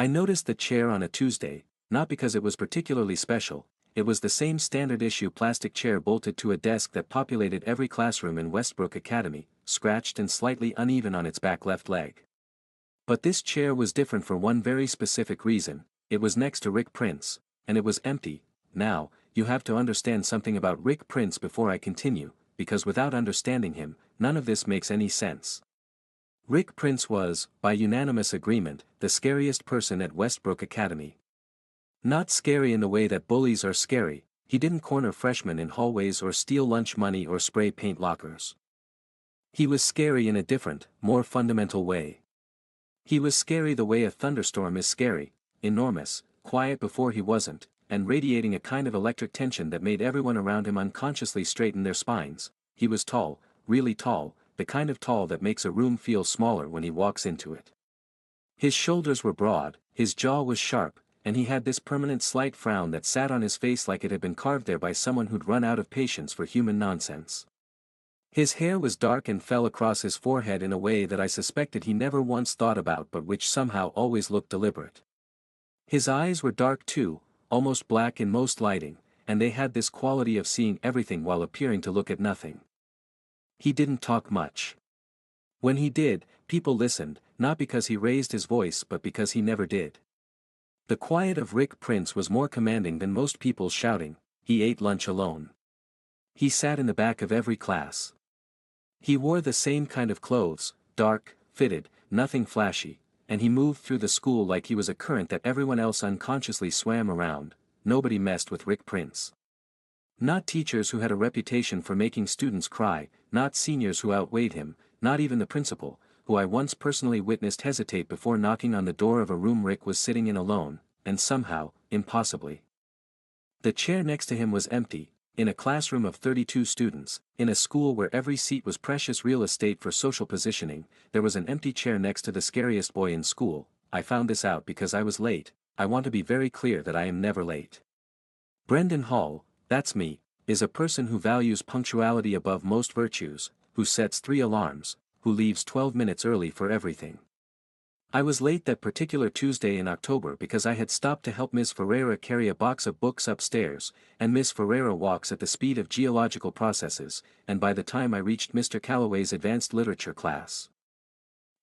I noticed the chair on a Tuesday, not because it was particularly special. It was the same standard issue plastic chair bolted to a desk that populated every classroom in Westbrook Academy, scratched and slightly uneven on its back left leg. But this chair was different for one very specific reason. It was next to Rick Prince, and it was empty. Now, you have to understand something about Rick Prince before I continue, because without understanding him, none of this makes any sense. Rick Prince was, by unanimous agreement, the scariest person at Westbrook Academy. Not scary in the way that bullies are scary. He didn't corner freshmen in hallways or steal lunch money or spray paint lockers. He was scary in a different, more fundamental way. He was scary the way a thunderstorm is scary, enormous, quiet before he wasn't, and radiating a kind of electric tension that made everyone around him unconsciously straighten their spines. He was tall, really tall, the kind of tall that makes a room feel smaller when he walks into it. His shoulders were broad, his jaw was sharp, and he had this permanent slight frown that sat on his face like it had been carved there by someone who'd run out of patience for human nonsense. His hair was dark and fell across his forehead in a way that I suspected he never once thought about but which somehow always looked deliberate. His eyes were dark too, almost black in most lighting, and they had this quality of seeing everything while appearing to look at nothing. He didn't talk much. When he did, people listened, not because he raised his voice but because he never did. The quiet of Rick Prince was more commanding than most people's shouting. He ate lunch alone. He sat in the back of every class. He wore the same kind of clothes, dark, fitted, nothing flashy, and he moved through the school like he was a current that everyone else unconsciously swam around. Nobody messed with Rick Prince. Not teachers who had a reputation for making students cry, not seniors who outweighed him, not even the principal, who I once personally witnessed hesitate before knocking on the door of a room Rick was sitting in alone, and somehow, impossibly. The chair next to him was empty. In a classroom of 32 students, in a school where every seat was precious real estate for social positioning, there was an empty chair next to the scariest boy in school. I found this out because I was late. I want to be very clear that I am never late. Brendan Hall, that's me, is a person who values punctuality above most virtues, who sets 3 alarms, who leaves 12 minutes early for everything. I was late that particular Tuesday in October because I had stopped to help Ms. Ferreira carry a box of books upstairs, and Ms. Ferreira walks at the speed of geological processes, and by the time I reached Mr. Calloway's advanced literature class,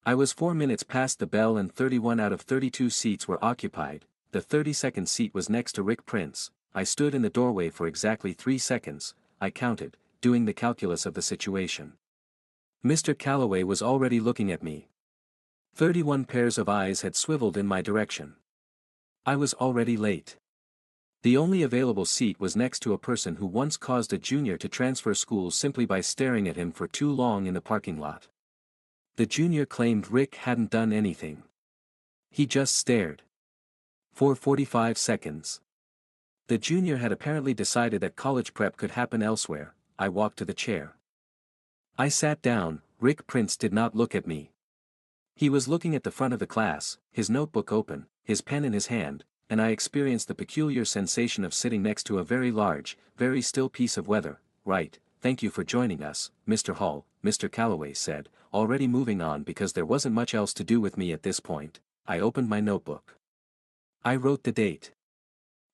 I was 4 minutes past the bell and 31 out of 32 seats were occupied. The 32nd seat was next to Rick Prince. I stood in the doorway for exactly 3 seconds, I counted, doing the calculus of the situation. Mr. Calloway was already looking at me. 31 pairs of eyes had swiveled in my direction. I was already late. The only available seat was next to a person who once caused a junior to transfer schools simply by staring at him for too long in the parking lot. The junior claimed Rick hadn't done anything. He just stared. For 45 seconds. The junior had apparently decided that college prep could happen elsewhere. I walked to the chair. I sat down. Rick Prince did not look at me. He was looking at the front of the class, his notebook open, his pen in his hand, and I experienced the peculiar sensation of sitting next to a very large, very still piece of weather. Right, thank you for joining us, Mr. Hall, Mr. Calloway said, already moving on because there wasn't much else to do with me at this point. I opened my notebook. I wrote the date.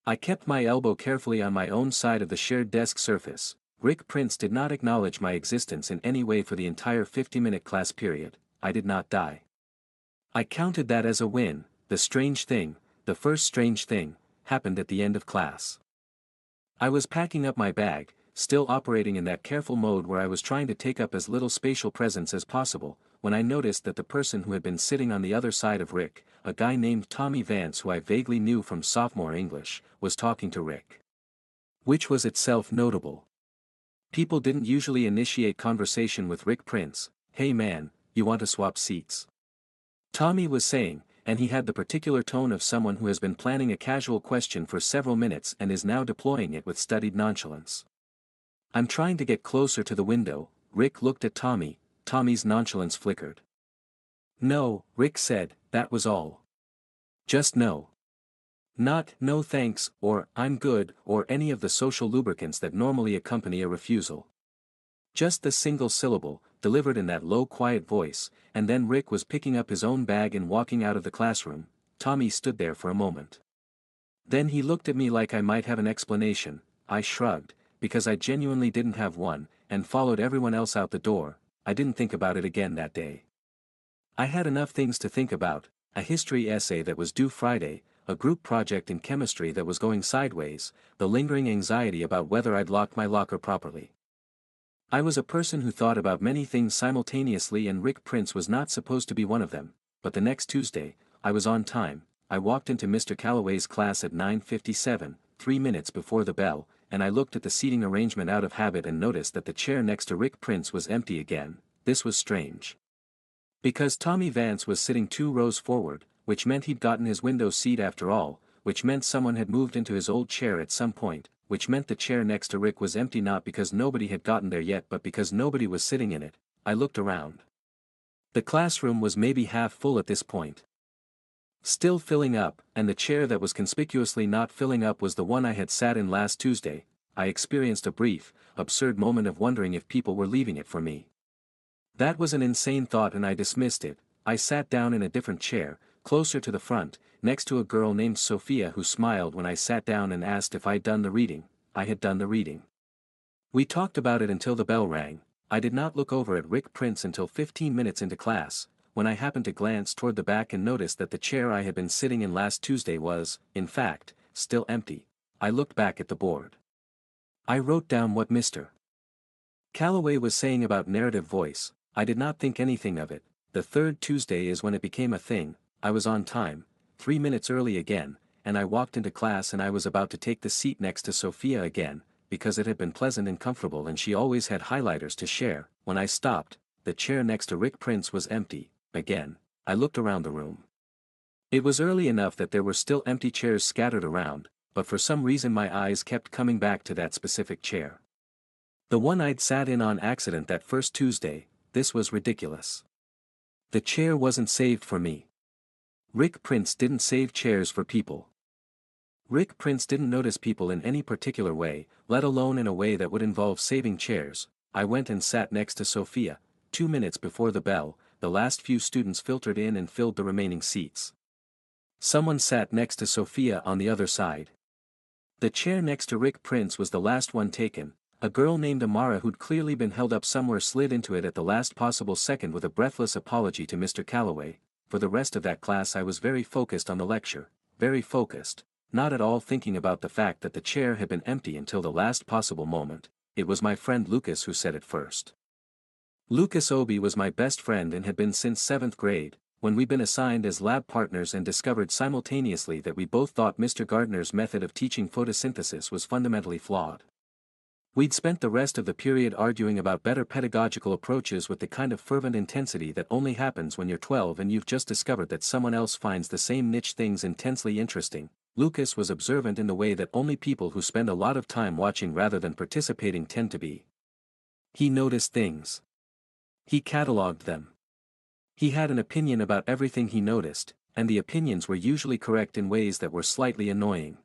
I kept my elbow carefully on my own side of the shared desk surface. Rick Prince did not acknowledge my existence in any way for the entire 50-minute class period. I did not die. I counted that as a win. The strange thing, the first strange thing, happened at the end of class. I was packing up my bag, still operating in that careful mode where I was trying to take up as little spatial presence as possible, when I noticed that the person who had been sitting on the other side of Rick, a guy named Tommy Vance who I vaguely knew from sophomore English, was talking to Rick. Which was itself notable. People didn't usually initiate conversation with Rick Prince. Hey man, you want to swap seats? Tommy was saying, and he had the particular tone of someone who has been planning a casual question for several minutes and is now deploying it with studied nonchalance. I'm trying to get closer to the window. Rick looked at Tommy. Tommy's nonchalance flickered. No, Rick said, that was all. Just no. Not, no thanks, or, I'm good, or any of the social lubricants that normally accompany a refusal. Just the single syllable, delivered in that low quiet voice, and then Rick was picking up his own bag and walking out of the classroom. Tommy stood there for a moment. Then he looked at me like I might have an explanation. I shrugged, because I genuinely didn't have one, and followed everyone else out the door. I didn't think about it again that day. I had enough things to think about: a history essay that was due Friday, a group project in chemistry that was going sideways, the lingering anxiety about whether I'd locked my locker properly. I was a person who thought about many things simultaneously, and Rick Prince was not supposed to be one of them. But the next Tuesday, I was on time. I walked into Mr. Calloway's class at 9:57, 3 minutes before the bell, and I looked at the seating arrangement out of habit and noticed that the chair next to Rick Prince was empty again. This was strange. Because Tommy Vance was sitting 2 rows forward, which meant he'd gotten his window seat after all, which meant someone had moved into his old chair at some point, which meant the chair next to Rick was empty, not because nobody had gotten there yet but because nobody was sitting in it. I looked around. The classroom was maybe half full at this point. Still filling up, and the chair that was conspicuously not filling up was the one I had sat in last Tuesday. I experienced a brief, absurd moment of wondering if people were leaving it for me. That was an insane thought and I dismissed it. I sat down in a different chair, closer to the front, next to a girl named Sophia who smiled when I sat down and asked if I'd done the reading. I had done the reading. We talked about it until the bell rang. I did not look over at Rick Prince until 15 minutes into class, when I happened to glance toward the back and noticed that the chair I had been sitting in last Tuesday was, in fact, still empty. I looked back at the board. I wrote down what Mr. Calloway was saying about narrative voice. I did not think anything of it. The third Tuesday is when it became a thing. I was on time, 3 minutes early again, and I walked into class and I was about to take the seat next to Sophia again, because it had been pleasant and comfortable and she always had highlighters to share. When I stopped, the chair next to Rick Prince was empty. Again, I looked around the room. It was early enough that there were still empty chairs scattered around, but for some reason my eyes kept coming back to that specific chair. The one I'd sat in on accident that first Tuesday. This was ridiculous. The chair wasn't saved for me. Rick Prince didn't save chairs for people. Rick Prince didn't notice people in any particular way, let alone in a way that would involve saving chairs. I went and sat next to Sophia. 2 minutes before the bell, the last few students filtered in and filled the remaining seats. Someone sat next to Sophia on the other side. The chair next to Rick Prince was the last one taken. A girl named Amara who'd clearly been held up somewhere slid into it at the last possible second with a breathless apology to Mr. Calloway. For the rest of that class I was very focused on the lecture, very focused, not at all thinking about the fact that the chair had been empty until the last possible moment. It was my friend Lucas who said it first. Lucas Obi was my best friend and had been since 7th grade, when we'd been assigned as lab partners and discovered simultaneously that we both thought Mr. Gardner's method of teaching photosynthesis was fundamentally flawed. We'd spent the rest of the period arguing about better pedagogical approaches with the kind of fervent intensity that only happens when you're 12 and you've just discovered that someone else finds the same niche things intensely interesting. Lucas was observant in the way that only people who spend a lot of time watching rather than participating tend to be. He noticed things. He catalogued them. He had an opinion about everything he noticed, and the opinions were usually correct in ways that were slightly annoying.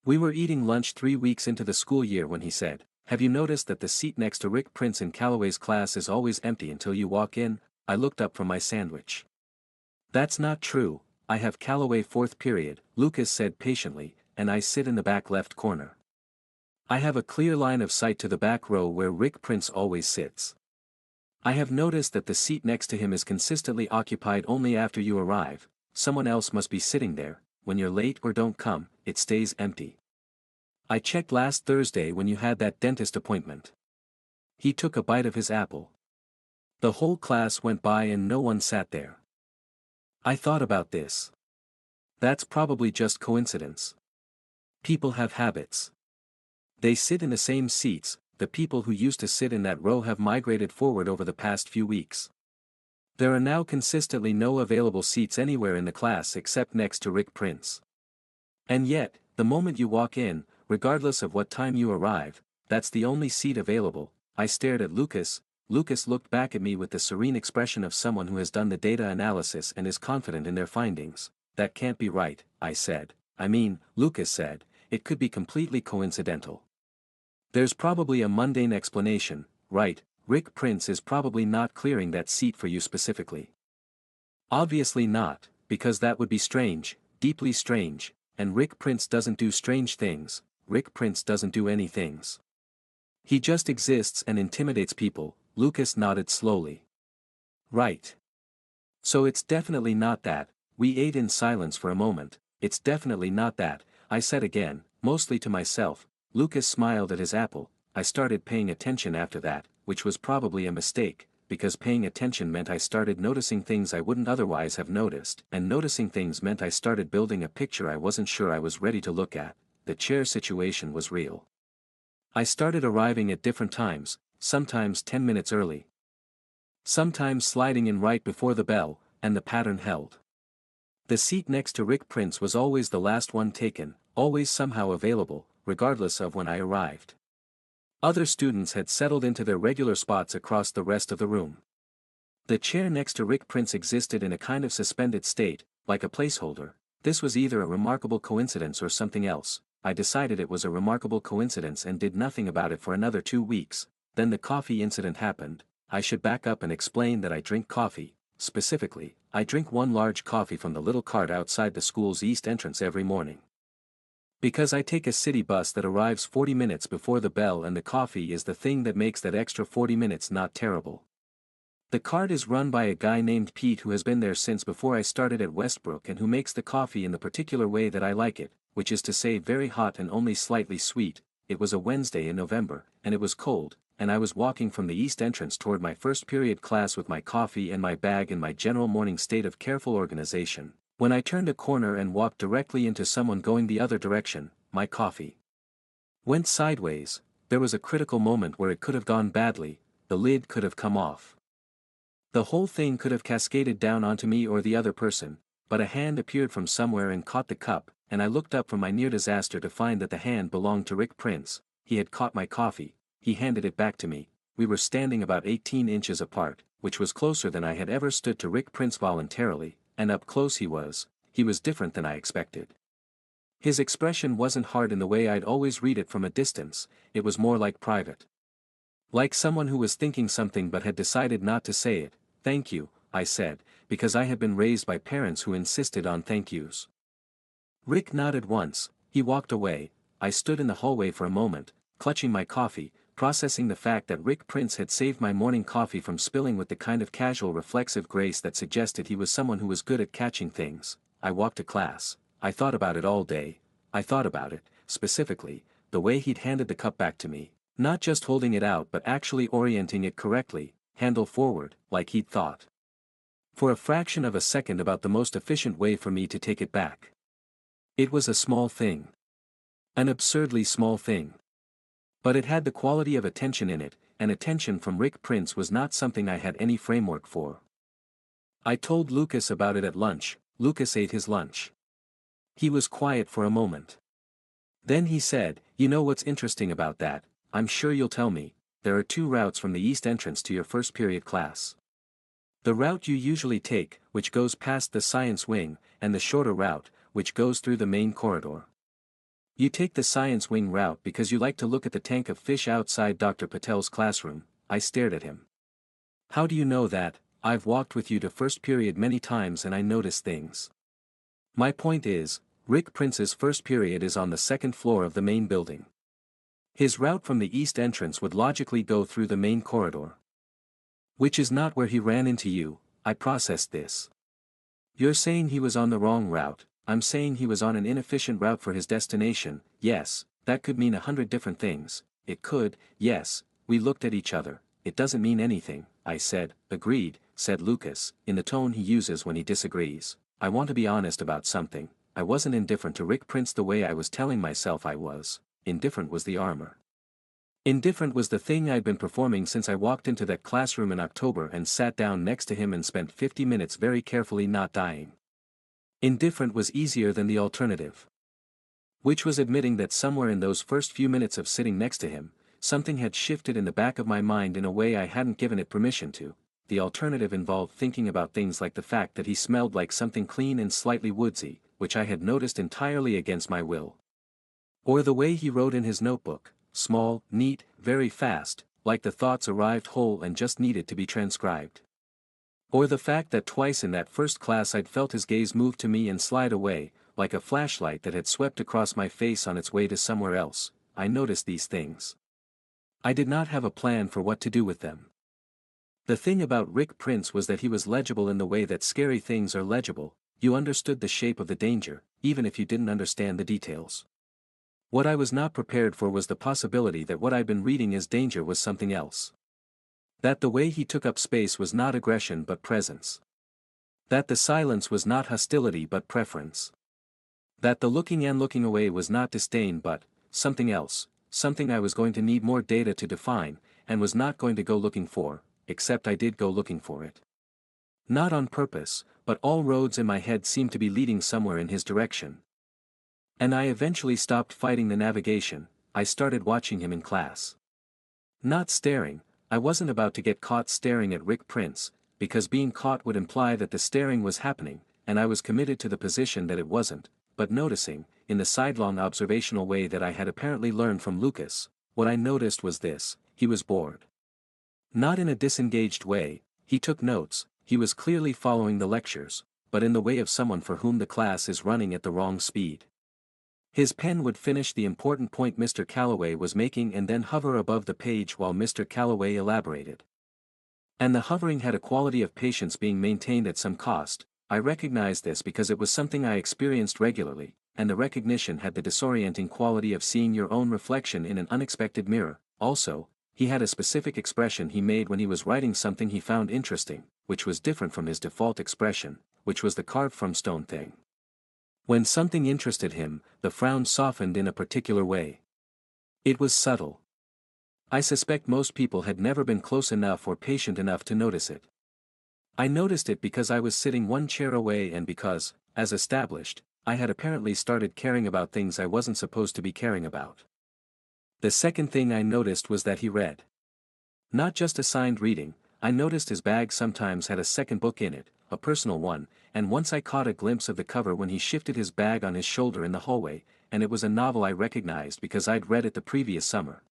We were eating lunch 3 weeks into the school year when he said, "Have you noticed that the seat next to Rick Prince in Calloway's class is always empty until you walk in?" I looked up from my sandwich. "That's not true, I have Calloway 4th period," Lucas said patiently, "and I sit in the back left corner. I have a clear line of sight to the back row where Rick Prince always sits. I have noticed that the seat next to him is consistently occupied only after you arrive. Someone else must be sitting there. When you're late or don't come, it stays empty. I checked last Thursday when you had that dentist appointment." He took a bite of his apple. "The whole class went by and no one sat there. I thought about this. That's probably just coincidence. People have habits. They sit in the same seats. The people who used to sit in that row have migrated forward over the past few weeks. There are now consistently no available seats anywhere in the class except next to Rick Prince. And yet, the moment you walk in, regardless of what time you arrive, that's the only seat available." I stared at Lucas. Lucas looked back at me with the serene expression of someone who has done the data analysis and is confident in their findings. "That can't be right," I said. "I mean," Lucas said, "it could be completely coincidental. There's probably a mundane explanation, right? Rick Prince is probably not clearing that seat for you specifically." "Obviously not, because that would be strange, deeply strange, and Rick Prince doesn't do strange things. Rick Prince doesn't do any things. He just exists and intimidates people. Lucas nodded slowly. Right. So it's definitely not that. We ate in silence for a moment. It's definitely not that, I said again, mostly to myself. Lucas smiled at his apple. I started paying attention after that, which was probably a mistake, because paying attention meant I started noticing things I wouldn't otherwise have noticed, and noticing things meant I started building a picture I wasn't sure I was ready to look at. The chair situation was real. I started arriving at different times, sometimes 10 minutes early. Sometimes sliding in right before the bell, and the pattern held. The seat next to Rick Prince was always the last one taken, always somehow available, regardless of when I arrived. Other students had settled into their regular spots across the rest of the room. The chair next to Rick Prince existed in a kind of suspended state, like a placeholder. This was either a remarkable coincidence or something else. I decided it was a remarkable coincidence and did nothing about it for another 2 weeks. Then the coffee incident happened. I should back up and explain that I drink coffee. Specifically, I drink one large coffee from the little cart outside the school's east entrance every morning. Because I take a city bus that arrives 40 minutes before the bell, and the coffee is the thing that makes that extra 40 minutes not terrible. The cart is run by a guy named Pete who has been there since before I started at Westbrook and who makes the coffee in the particular way that I like it, which is to say very hot and only slightly sweet. It was a Wednesday in November, and it was cold, and I was walking from the east entrance toward my first period class with my coffee and my bag in my general morning state of careful organization. When I turned a corner and walked directly into someone going the other direction, my coffee went sideways. There was a critical moment where it could have gone badly. The lid could have come off. The whole thing could have cascaded down onto me or the other person, but a hand appeared from somewhere and caught the cup, and I looked up from my near disaster to find that the hand belonged to Rick Prince. He had caught my coffee. He handed it back to me. We were standing about 18 inches apart, which was closer than I had ever stood to Rick Prince voluntarily, and up close he was different than I expected. His expression wasn't hard in the way I'd always read it from a distance, it was more like private. Like someone who was thinking something but had decided not to say it. Thank you, I said, because I had been raised by parents who insisted on thank yous. Rick nodded once. He walked away. I stood in the hallway for a moment, clutching my coffee, processing the fact that Rick Prince had saved my morning coffee from spilling with the kind of casual reflexive grace that suggested he was someone who was good at catching things. I walked to class. I thought about it all day. I thought about it, specifically, the way he'd handed the cup back to me, not just holding it out but actually orienting it correctly, handle forward, like he'd thought. For a fraction of a second about the most efficient way for me to take it back. It was a small thing. An absurdly small thing. But it had the quality of attention in it, and attention from Rick Prince was not something I had any framework for. I told Lucas about it at lunch. Lucas ate his lunch. He was quiet for a moment. Then he said, "You know what's interesting about that? I'm sure you'll tell me. There are 2 routes from the east entrance to your first period class. The route you usually take, which goes past the science wing, and the shorter route, which goes through the main corridor. You take the science wing route because you like to look at the tank of fish outside Dr. Patel's classroom." I stared at him. "How do you know that? I've walked with you to first period many times and I notice things." My point is, Rick Prince's first period is on the 2nd floor of the main building. His route from the east entrance would logically go through the main corridor. Which is not where he ran into you. I processed this. You're saying he was on the wrong route. I'm saying he was on an inefficient route for his destination. Yes, that could mean 100 different things. It could, yes. We looked at each other. It doesn't mean anything, I said. Agreed, said Lucas, in the tone he uses when he disagrees. I want to be honest about something. I wasn't indifferent to Rick Prince the way I was telling myself I was. Indifferent was the armor. Indifferent was the thing I'd been performing since I walked into that classroom in October and sat down next to him and spent 50 minutes very carefully not dying. Indifferent was easier than the alternative. Which was admitting that somewhere in those first few minutes of sitting next to him, something had shifted in the back of my mind in a way I hadn't given it permission to. The alternative involved thinking about things like the fact that he smelled like something clean and slightly woodsy, which I had noticed entirely against my will. Or the way he wrote in his notebook, small, neat, very fast, like the thoughts arrived whole and just needed to be transcribed. Or the fact that twice in that first class I'd felt his gaze move to me and slide away, like a flashlight that had swept across my face on its way to somewhere else. I noticed these things. I did not have a plan for what to do with them. The thing about Rick Prince was that he was legible in the way that scary things are legible. You understood the shape of the danger, even if you didn't understand the details. What I was not prepared for was the possibility that what I'd been reading as danger was something else. That the way he took up space was not aggression but presence. That the silence was not hostility but preference. That the looking and looking away was not disdain but something else, something I was going to need more data to define, and was not going to go looking for, except I did go looking for it. Not on purpose, but all roads in my head seemed to be leading somewhere in his direction. And I eventually stopped fighting the navigation. I started watching him in class. Not staring. I wasn't about to get caught staring at Rick Prince, because being caught would imply that the staring was happening, and I was committed to the position that it wasn't, but noticing, in the sidelong observational way that I had apparently learned from Lucas, what I noticed was this: he was bored. Not in a disengaged way, he took notes, he was clearly following the lectures, but in the way of someone for whom the class is running at the wrong speed. His pen would finish the important point Mr. Calloway was making and then hover above the page while Mr. Calloway elaborated. And the hovering had a quality of patience being maintained at some cost. I recognized this because it was something I experienced regularly, and the recognition had the disorienting quality of seeing your own reflection in an unexpected mirror. Also, he had a specific expression he made when he was writing something he found interesting, which was different from his default expression, which was the carved from stone thing. When something interested him, the frown softened in a particular way. It was subtle. I suspect most people had never been close enough or patient enough to notice it. I noticed it because I was sitting one chair away and because, as established, I had apparently started caring about things I wasn't supposed to be caring about. The second thing I noticed was that he read. Not just assigned reading. I noticed his bag sometimes had a second book in it, a personal one, and once I caught a glimpse of the cover when he shifted his bag on his shoulder in the hallway, and it was a novel I recognized because I'd read it the previous summer.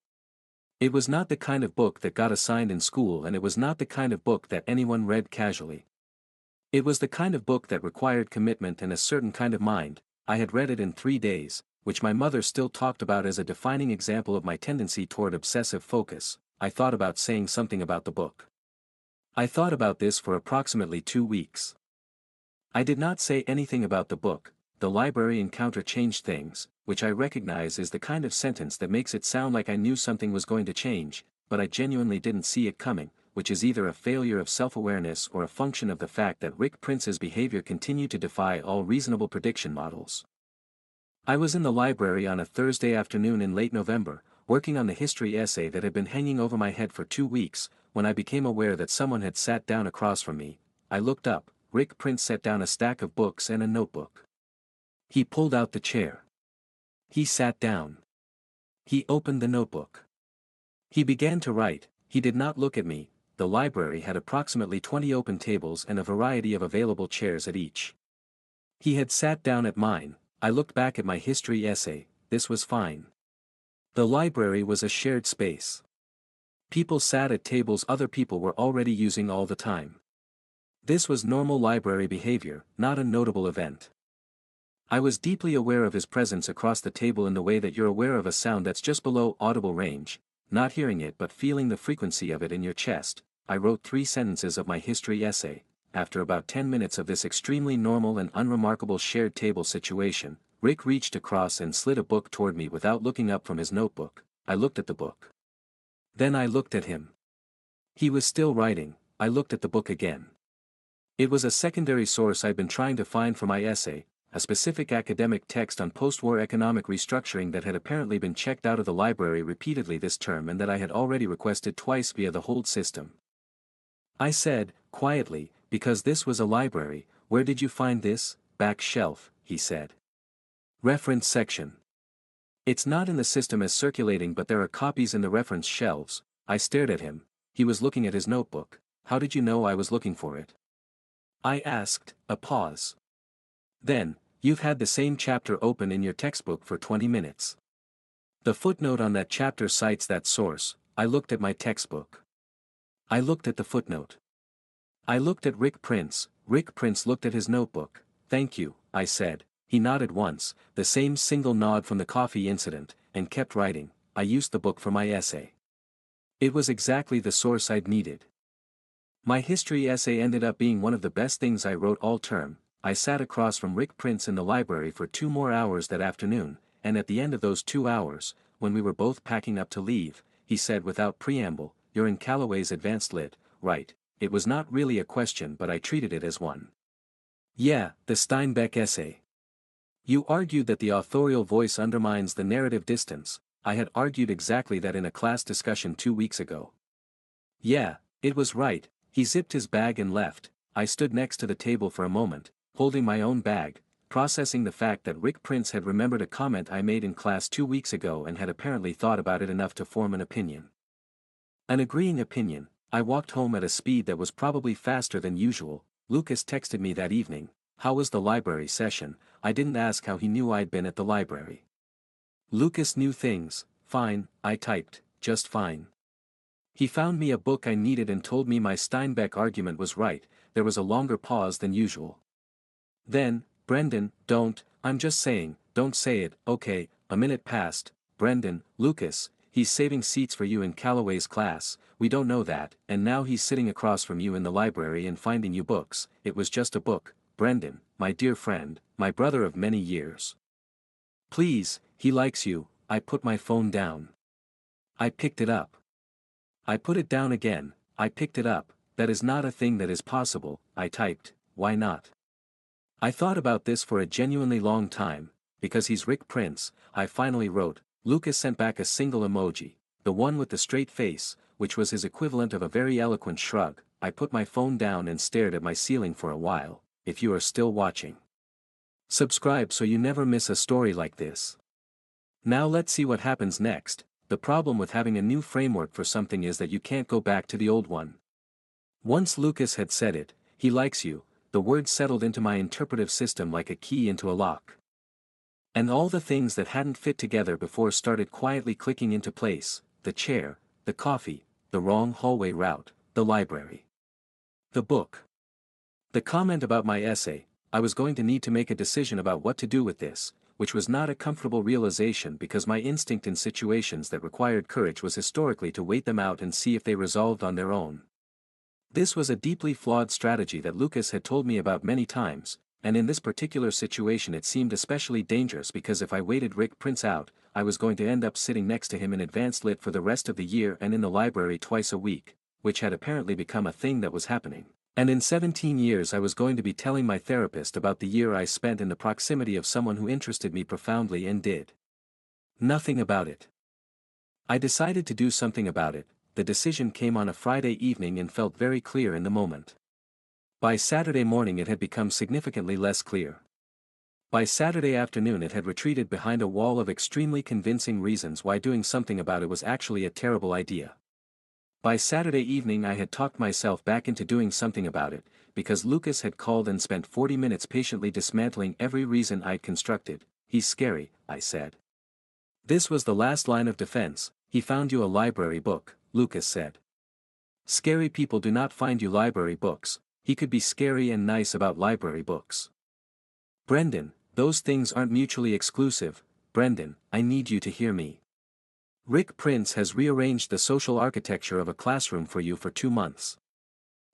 It was not the kind of book that got assigned in school, and it was not the kind of book that anyone read casually. It was the kind of book that required commitment and a certain kind of mind. I had read it in 3 days, which my mother still talked about as a defining example of my tendency toward obsessive focus. I thought about saying something about the book. I thought about this for approximately 2 weeks. I did not say anything about the book. The library encounter changed things, which I recognize is the kind of sentence that makes it sound like I knew something was going to change, but I genuinely didn't see it coming, which is either a failure of self-awareness or a function of the fact that Rick Prince's behavior continued to defy all reasonable prediction models. I was in the library on a Thursday afternoon in late November, working on the history essay that had been hanging over my head for 2 weeks, when I became aware that someone had sat down across from me. I looked up. Rick Prince set down a stack of books and a notebook. He pulled out the chair. He sat down. He opened the notebook. He began to write. He did not look at me. The library had approximately 20 open tables and a variety of available chairs at each. He had sat down at mine. I looked back at my history essay. This was fine. The library was a shared space. People sat at tables other people were already using all the time. This was normal library behavior, not a notable event. I was deeply aware of his presence across the table in the way that you're aware of a sound that's just below audible range, not hearing it but feeling the frequency of it in your chest. I wrote 3 sentences of my history essay. After about 10 minutes of this extremely normal and unremarkable shared table situation, Rick reached across and slid a book toward me without looking up from his notebook. I looked at the book. Then I looked at him. He was still writing. I looked at the book again. It was a secondary source I'd been trying to find for my essay, a specific academic text on post-war economic restructuring that had apparently been checked out of the library repeatedly this term and that I had already requested twice via the hold system. I said, quietly, because this was a library. Where did you find this? Back shelf, he said. Reference section. It's not in the system as circulating, but there are copies in the reference shelves. I stared at him. He was looking at his notebook. How did you know I was looking for it? I asked. A pause. Then, you've had the same chapter open in your textbook for 20 minutes. The footnote on that chapter cites that source. I looked at my textbook. I looked at the footnote. I looked at Rick Prince. Rick Prince looked at his notebook. "Thank you," I said. He nodded once, the same single nod from the coffee incident, and kept writing. I used the book for my essay. It was exactly the source I'd needed. My history essay ended up being one of the best things I wrote all term. I sat across from Rick Prince in the library for 2 more hours that afternoon, and at the end of those 2 hours, when we were both packing up to leave, he said without preamble, "You're in Callaway's Advanced Lit, right?" It was not really a question, but I treated it as one. "Yeah, the Steinbeck essay. You argued that the authorial voice undermines the narrative distance." I had argued exactly that in a class discussion 2 weeks ago. "Yeah, it was right." He zipped his bag and left. I stood next to the table for a moment, holding my own bag, processing the fact that Rick Prince had remembered a comment I made in class 2 weeks ago and had apparently thought about it enough to form an opinion. An agreeing opinion. I walked home at a speed that was probably faster than usual. Lucas texted me that evening, "How was the library session?" I didn't ask how he knew I'd been at the library. Lucas knew things. "Fine," I typed, "just fine." He found me a book I needed and told me my Steinbeck argument was right. There was a longer pause than usual. Then, "Brendan, I'm just saying, don't say it." "Okay." A minute passed. "Brendan, Lucas, he's saving seats for you in Callaway's class. We don't know that, and now he's sitting across from you in the library and finding you books." It was just a book. "Brendan, my dear friend, my brother of many years. Please, he likes you." I put my phone down. I picked it up. I put it down again. I picked it up. "That is not a thing that is possible," I typed. "Why not?" I thought about this for a genuinely long time. "Because he's Rick Prince," I finally wrote. Lucas sent back a single emoji, the one with the straight face, which was his equivalent of a very eloquent shrug. I put my phone down and stared at my ceiling for a while. If you are still watching, subscribe so you never miss a story like this. Now let's see what happens next. The problem with having a new framework for something is that you can't go back to the old one. Once Lucas had said it, "He likes you," the word settled into my interpretive system like a key into a lock. And all the things that hadn't fit together before started quietly clicking into place: the chair, the coffee, the wrong hallway route, the library, the book. The comment about my essay. I was going to need to make a decision about what to do with this, which was not a comfortable realization because my instinct in situations that required courage was historically to wait them out and see if they resolved on their own. This was a deeply flawed strategy that Lucas had told me about many times, and in this particular situation it seemed especially dangerous because if I waited Rick Prince out, I was going to end up sitting next to him in Advanced Lit for the rest of the year and in the library twice a week, which had apparently become a thing that was happening. And in 17 years I was going to be telling my therapist about the year I spent in the proximity of someone who interested me profoundly and did nothing about it. I decided to do something about it. The decision came on a Friday evening and felt very clear in the moment. By Saturday morning it had become significantly less clear. By Saturday afternoon it had retreated behind a wall of extremely convincing reasons why doing something about it was actually a terrible idea. By Saturday evening I had talked myself back into doing something about it, because Lucas had called and spent 40 minutes patiently dismantling every reason I'd constructed. "He's scary," I said. This was the last line of defense. "He found you a library book," Lucas said. "Scary people do not find you library books." He could be scary and nice about library books. "Brendan, those things aren't mutually exclusive." "Brendan, I need you to hear me. Rick Prince has rearranged the social architecture of a classroom for you for 2 months.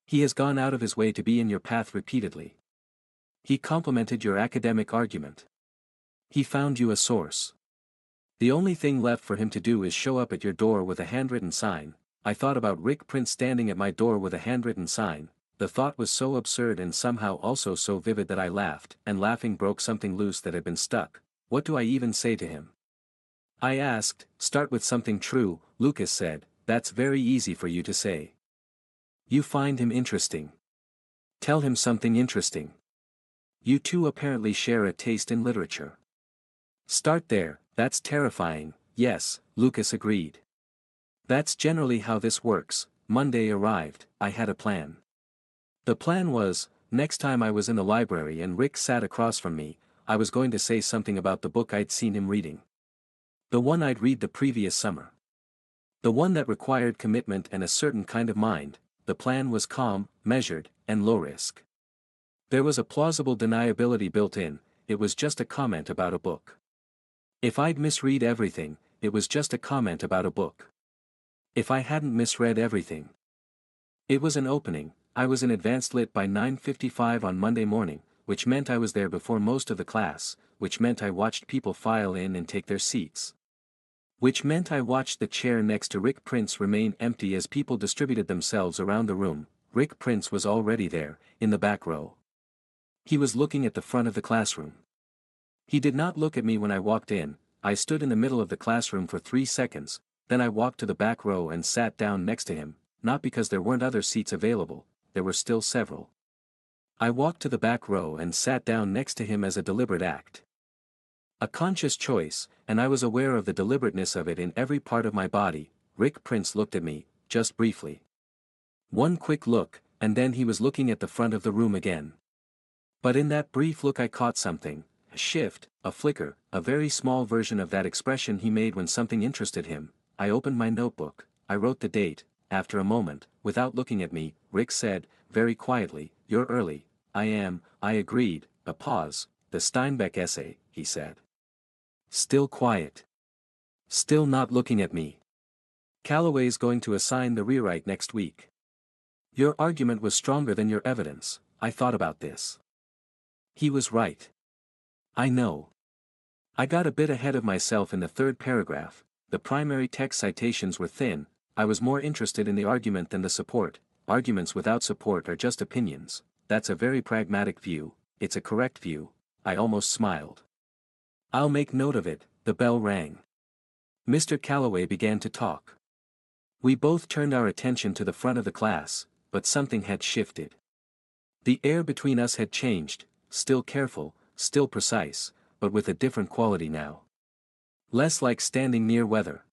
He has gone out of his way to be in your path repeatedly. He complemented your academic argument. He found you a source. The only thing left for him to do is show up at your door with a handwritten sign." I thought about Rick Prince standing at my door with a handwritten sign. The thought was so absurd and somehow also so vivid that I laughed, and laughing broke something loose that had been stuck. What do I even say to him? I asked. "Start with something true," Lucas said. "That's very easy for you to say. You find him interesting. Tell him something interesting. You two apparently share a taste in literature. Start there." "That's terrifying." "Yes," Lucas agreed. "That's generally how this works." Monday arrived. I had a plan. The plan was, next time I was in the library and Rick sat across from me, I was going to say something about the book I'd seen him reading. The one I'd read the previous summer. The one that required commitment and a certain kind of mind, the plan was calm, measured, and low risk. There was a plausible deniability built in, it was just a comment about a book. If I'd misread everything, it was just a comment about a book. If I hadn't misread everything, it was an opening. I was in advanced lit by 9:55 on Monday morning, which meant I was there before most of the class, which meant I watched people file in and take their seats. Which meant I watched the chair next to Rick Prince remain empty as people distributed themselves around the room. Rick Prince was already there, in the back row. He was looking at the front of the classroom. He did not look at me when I walked in. I stood in the middle of the classroom for 3 seconds, then I walked to the back row and sat down next to him, not because there weren't other seats available, there were still several. I walked to the back row and sat down next to him as a deliberate act. A conscious choice, and I was aware of the deliberateness of it in every part of my body. Rick Prince looked at me, just briefly. One quick look, and then he was looking at the front of the room again. But in that brief look I caught something, a shift, a flicker, a very small version of that expression he made when something interested him. I opened my notebook, I wrote the date. After a moment, without looking at me, Rick said, very quietly, "You're early." "I am," I agreed. A pause. "The Steinbeck essay," he said. Still quiet. Still not looking at me. "Calloway's going to assign the rewrite next week." "Your argument was stronger than your evidence." I thought about this. He was right. I know. I got a bit ahead of myself in the third paragraph. The primary text citations were thin. I was more interested in the argument than the support. Arguments without support are just opinions. That's a very pragmatic view. It's a correct view. I almost smiled. "I'll make note of it." The bell rang. Mr. Calloway began to talk. We both turned our attention to the front of the class, but something had shifted. The air between us had changed, still careful, still precise, but with a different quality now. Less like standing near weather.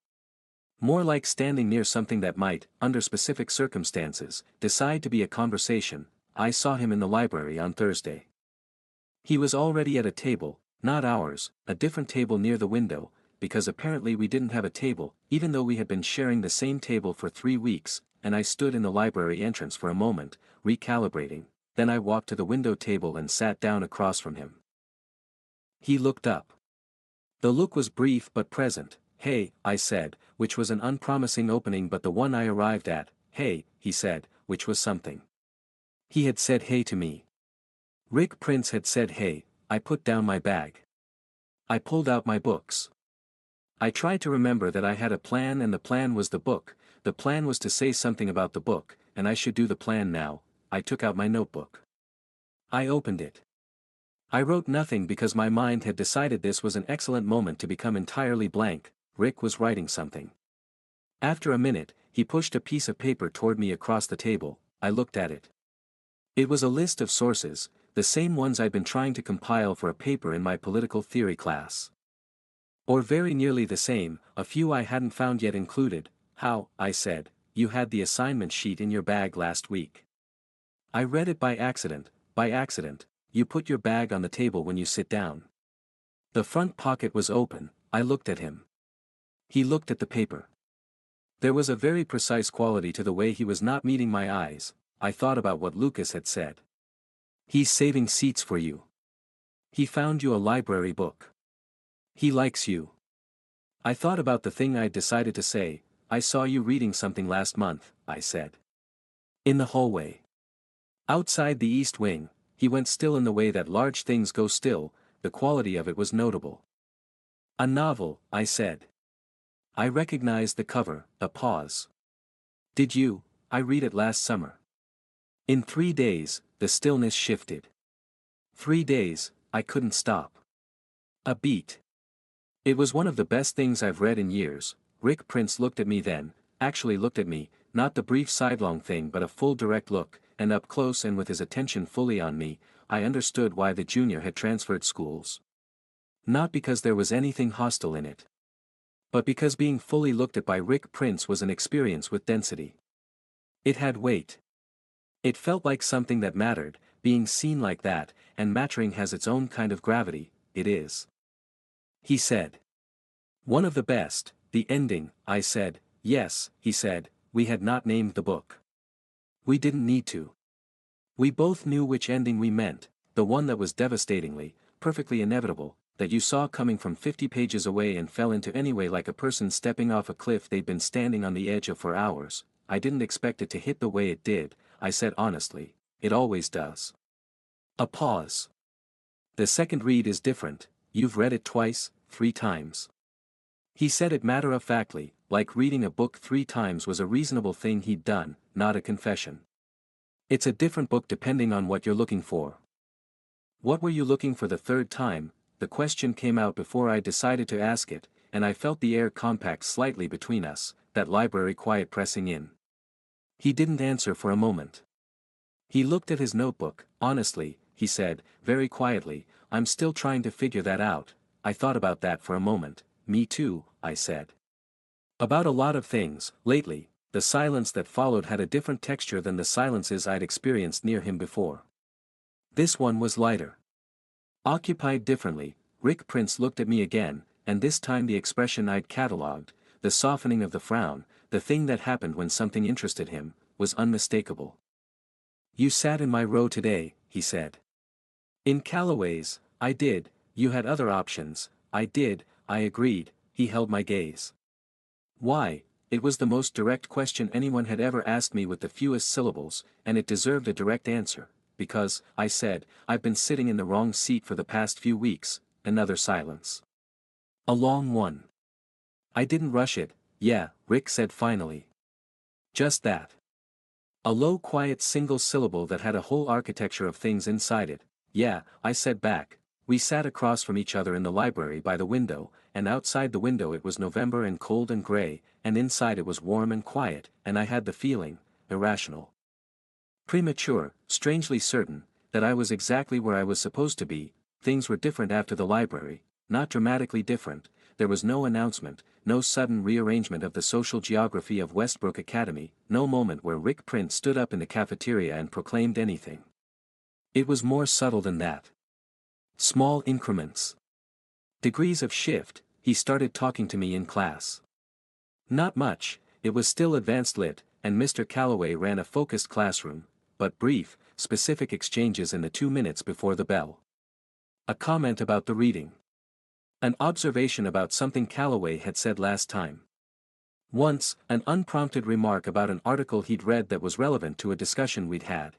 More like standing near something that might, under specific circumstances, decide to be a conversation. I saw him in the library on Thursday. He was already at a table, not ours, a different table near the window, because apparently we didn't have a table, even though we had been sharing the same table for 3 weeks, and I stood in the library entrance for a moment, recalibrating, then I walked to the window table and sat down across from him. He looked up. The look was brief but present. "Hey," I said, which was an unpromising opening but the one I arrived at. "Hey," he said, which was something. He had said hey to me. Rick Prince had said hey. I put down my bag. I pulled out my books. I tried to remember that I had a plan and the plan was the book. The plan was to say something about the book, and I should do the plan now. I took out my notebook. I opened it. I wrote nothing because my mind had decided this was an excellent moment to become entirely blank. Rick was writing something. After a minute, he pushed a piece of paper toward me across the table. I looked at it. It was a list of sources, the same ones I'd been trying to compile for a paper in my political theory class. Or very nearly the same, a few I hadn't found yet included. "How," I said, "you had the assignment sheet in your bag last week." I read it by accident. "By accident. You put your bag on the table when you sit down." The front pocket was open. I looked at him. He looked at the paper. There was a very precise quality to the way he was not meeting my eyes. I thought about what Lucas had said. "He's saving seats for you. He found you a library book. He likes you." I thought about the thing I'd decided to say. "I saw you reading something last month," I said. "In the hallway. Outside the East Wing." He went still in the way that large things go still. The quality of it was notable. "A novel," I said. I recognized the cover. A pause. "Did you?" "I read it last summer." In 3 days, the stillness shifted. 3 days, I couldn't stop. A beat. "It was one of the best things I've read in years." Rick Prince looked at me then, actually looked at me, not the brief sidelong thing but a full direct look, and up close and with his attention fully on me. I understood why the junior had transferred schools. Not because there was anything hostile in it, but because being fully looked at by Rick Prince was an experience with density. It had weight. It felt like something that mattered. Being seen like that, and mattering has its own kind of gravity. It is. He said. "One of the best." "The ending," I said. "Yes," he said, "we had not named the book." We didn't need to. We both knew which ending we meant, the one that was devastatingly, perfectly inevitable, that you saw coming from 50 pages away and fell into anyway like a person stepping off a cliff they'd been standing on the edge of for hours. I didn't expect it to hit the way it did, I said honestly. It always does. A pause. The second read is different. You've read it twice, 3 times. He said it matter-of-factly, like reading a book 3 times was a reasonable thing he'd done, not a confession. It's a different book depending on what you're looking for. What were you looking for the third time? The question came out before I decided to ask it, and I felt the air compact slightly between us, that library quiet pressing in. He didn't answer for a moment. He looked at his notebook. Honestly, he said, very quietly, I'm still trying to figure that out. I thought about that for a moment. Me too, I said. About a lot of things, lately. The silence that followed had a different texture than the silences I'd experienced near him before. This one was lighter. Occupied differently, Rick Prince looked at me again, and this time the expression I'd catalogued, the softening of the frown, the thing that happened when something interested him, was unmistakable. You sat in my row today, he said. In Calloway's, I did. You had other options. I did, I agreed. He held my gaze. Why? It was the most direct question anyone had ever asked me with the fewest syllables, and it deserved a direct answer. Because, I said, I've been sitting in the wrong seat for the past few weeks. Another silence. A long one. I didn't rush it. Yeah, Rick said finally. Just that. A low quiet single syllable that had a whole architecture of things inside it. Yeah, I said back. We sat across from each other in the library by the window, and outside the window it was November and cold and gray, and inside it was warm and quiet, and I had the feeling, irrational. Premature, strangely certain, that I was exactly where I was supposed to be. Things were different after the library, not dramatically different. There was no announcement, no sudden rearrangement of the social geography of Westbrook Academy, no moment where Rick Prince stood up in the cafeteria and proclaimed anything. It was more subtle than that. Small increments. Degrees of shift. He started talking to me in class. Not much, it was still advanced lit, and Mr. Calloway ran a focused classroom, but brief, specific exchanges in the 2 minutes before the bell. A comment about the reading. An observation about something Calloway had said last time. Once, an unprompted remark about an article he'd read that was relevant to a discussion we'd had.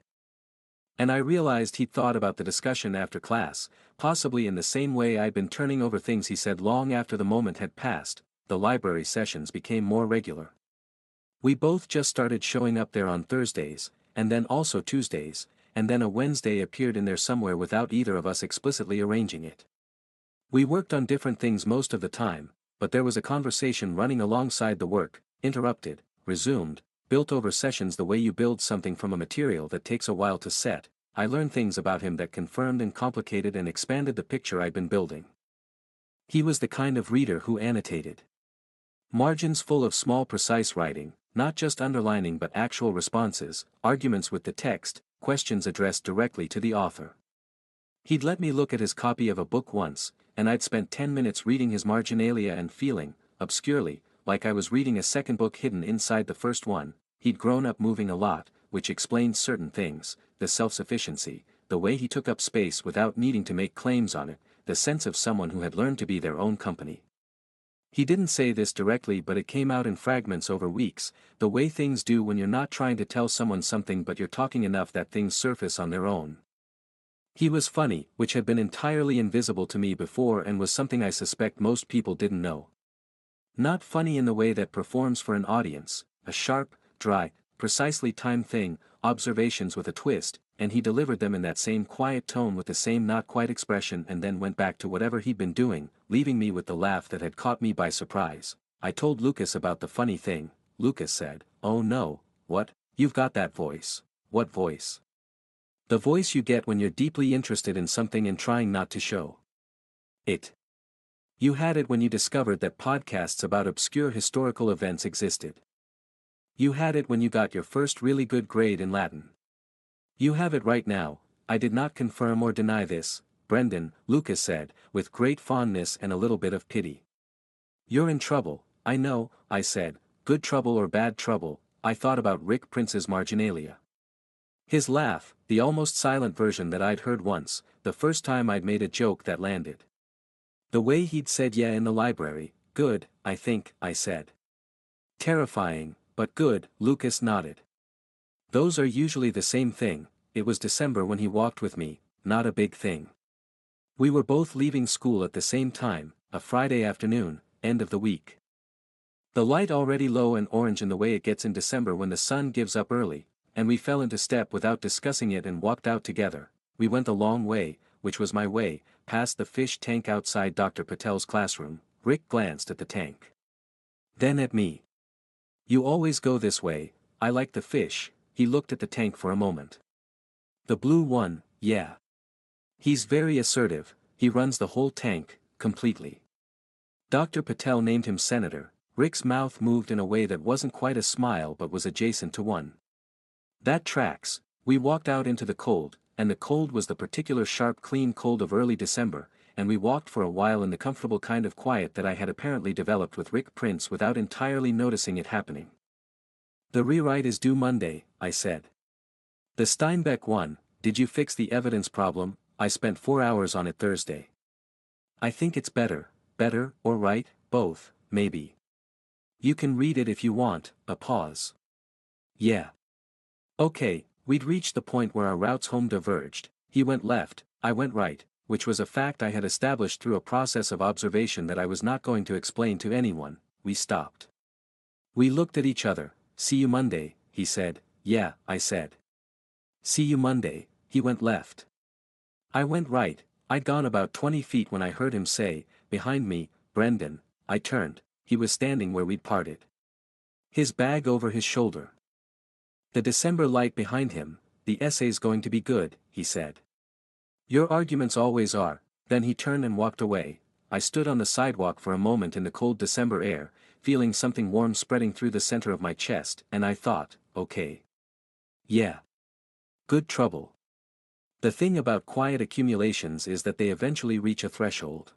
And I realized he'd thought about the discussion after class, possibly in the same way I'd been turning over things he said long after the moment had passed. The library sessions became more regular. We both just started showing up there on Thursdays, and then also Tuesdays, and then a Wednesday appeared in there somewhere without either of us explicitly arranging it. We worked on different things most of the time, but there was a conversation running alongside the work, interrupted, resumed, built over sessions the way you build something from a material that takes a while to set. I learned things about him that confirmed and complicated and expanded the picture I'd been building. He was the kind of reader who annotated. Margins full of small precise writing, not just underlining but actual responses, arguments with the text, questions addressed directly to the author. He'd let me look at his copy of a book once, and I'd spent 10 minutes reading his marginalia and feeling, obscurely, like I was reading a second book hidden inside the first one. He'd grown up moving a lot, which explained certain things, the self-sufficiency, the way he took up space without needing to make claims on it, the sense of someone who had learned to be their own company. He didn't say this directly but it came out in fragments over weeks, the way things do when you're not trying to tell someone something but you're talking enough that things surface on their own. He was funny, which had been entirely invisible to me before and was something I suspect most people didn't know. Not funny in the way that performs for an audience, a sharp, dry, precisely timed thing, observations with a twist, and he delivered them in that same quiet tone with the same not quite expression and then went back to whatever he'd been doing, leaving me with the laugh that had caught me by surprise. I told Lucas about the funny thing. Lucas said, "Oh no, what? You've got that voice." "What voice?" "The voice you get when you're deeply interested in something and trying not to show it. You had it when you discovered that podcasts about obscure historical events existed. You had it when you got your first really good grade in Latin. You have it right now." I did not confirm or deny this. "Brendan," Lucas said, with great fondness and a little bit of pity. "You're in trouble." "I know," I said. "Good trouble or bad trouble." I thought about Rick Prince's marginalia. His laugh, the almost silent version that I'd heard once, the first time I'd made a joke that landed. The way he'd said yeah in the library, good, I think, I said. Terrifying, but good, Lucas nodded. Those are usually the same thing. It was December when he walked with me, not a big thing. We were both leaving school at the same time, a Friday afternoon, end of the week. The light already low and orange in the way it gets in December when the sun gives up early, and we fell into step without discussing it and walked out together. We went the long way, which was my way, past the fish tank outside Dr. Patel's classroom. Rick glanced at the tank. Then at me. You always go this way, I like the fish. He looked at the tank for a moment. The blue one, yeah. He's very assertive, he runs the whole tank, completely. Dr. Patel named him Senator. Rick's mouth moved in a way that wasn't quite a smile but was adjacent to one. That tracks. We walked out into the cold, and the cold was the particular sharp clean cold of early December, and we walked for a while in the comfortable kind of quiet that I had apparently developed with Rick Prince without entirely noticing it happening. The rewrite is due Monday, I said. The Steinbeck one, did you fix the evidence problem? I spent 4 hours on it Thursday. I think it's better, or right, both, maybe. You can read it if you want, a pause. Yeah. Okay, we'd reached the point where our routes home diverged. He went left, I went right, which was a fact I had established through a process of observation that I was not going to explain to anyone. We stopped. We looked at each other. See you Monday, he said. Yeah, I said. See you Monday. He went left. I went right. I'd gone about 20 feet when I heard him say, behind me, Brendan. I turned. He was standing where we'd parted. His bag over his shoulder. The December light behind him. The essay's going to be good, he said. Your arguments always are. Then he turned and walked away. I stood on the sidewalk for a moment in the cold December air, feeling something warm spreading through the center of my chest, and I thought, okay. Yeah. Good trouble. The thing about quiet accumulations is that they eventually reach a threshold.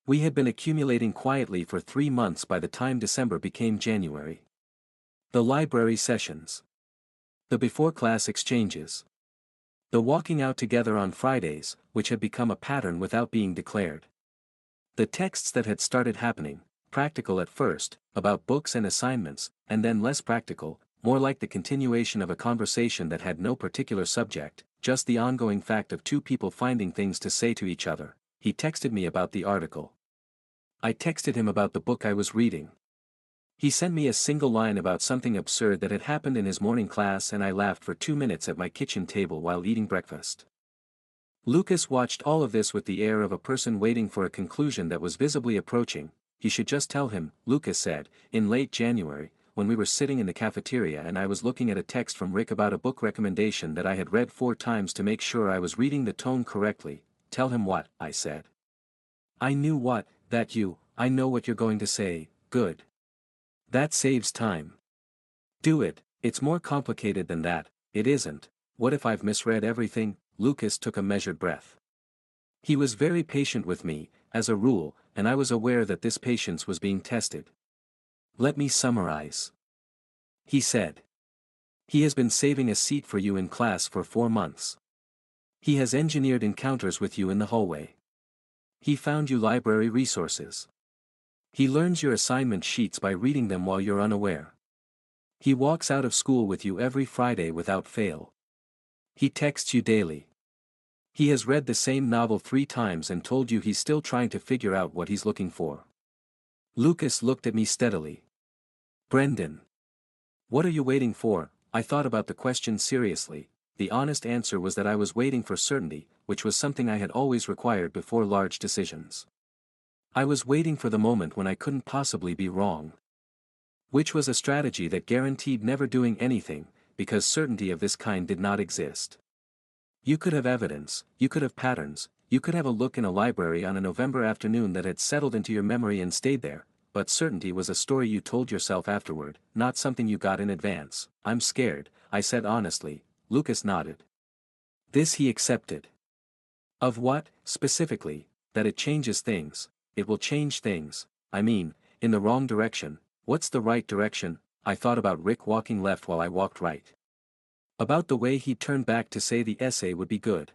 We had been accumulating quietly for 3 months by the time December became January. The library sessions. The before-class exchanges. The walking out together on Fridays, which had become a pattern without being declared. The texts that had started happening, practical at first, about books and assignments, and then less practical, more like the continuation of a conversation that had no particular subject, just the ongoing fact of two people finding things to say to each other. He texted me about the article. I texted him about the book I was reading. He sent me a single line about something absurd that had happened in his morning class, and I laughed for 2 minutes at my kitchen table while eating breakfast. Lucas watched all of this with the air of a person waiting for a conclusion that was visibly approaching. He should just tell him, Lucas said, in late January, when we were sitting in the cafeteria and I was looking at a text from Rick about a book recommendation that I had read 4 times to make sure I was reading the tone correctly. Tell him what, I said. I knew what, I know what you're going to say, good. That saves time. Do it. It's more complicated than that. It isn't. What if I've misread everything? Lucas took a measured breath. He was very patient with me, as a rule, and I was aware that this patience was being tested. Let me summarize. He said. He has been saving a seat for you in class for 4 months. He has engineered encounters with you in the hallway. He found you library resources. He learns your assignment sheets by reading them while you're unaware. He walks out of school with you every Friday without fail. He texts you daily. He has read the same novel 3 times and told you he's still trying to figure out what he's looking for. Lucas looked at me steadily. Brendan. What are you waiting for? I thought about the question seriously. The honest answer was that I was waiting for certainty, which was something I had always required before large decisions. I was waiting for the moment when I couldn't possibly be wrong. Which was a strategy that guaranteed never doing anything, because certainty of this kind did not exist. You could have evidence, you could have patterns, you could have a look in a library on a November afternoon that had settled into your memory and stayed there, but certainty was a story you told yourself afterward, not something you got in advance. I'm scared, I said honestly. Lucas nodded. This he accepted. Of what, specifically? That it changes things. It will change things, I mean, in the wrong direction. What's the right direction? I thought about Rick walking left while I walked right. About the way he'd turned back to say the essay would be good.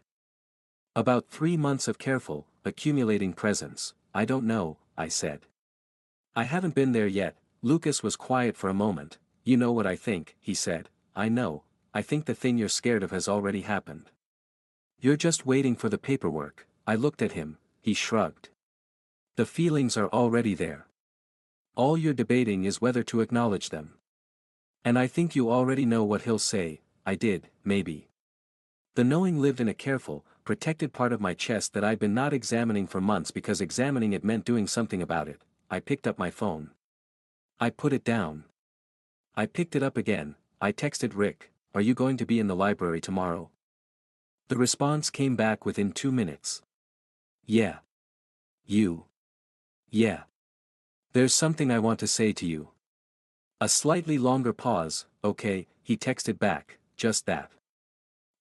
About 3 months of careful, accumulating presence. I don't know, I said. I haven't been there yet. Lucas was quiet for a moment. You know what I think, he said. I know, I think the thing you're scared of has already happened. You're just waiting for the paperwork. I looked at him, he shrugged. The feelings are already there. All you're debating is whether to acknowledge them. And I think you already know what he'll say. I did, maybe. The knowing lived in a careful, protected part of my chest that I'd been not examining for months because examining it meant doing something about it. I picked up my phone. I put it down. I picked it up again. I texted Rick, "Are you going to be in the library tomorrow?" The response came back within 2 minutes. Yeah. You. Yeah. There's something I want to say to you. A slightly longer pause. Okay, he texted back, just that.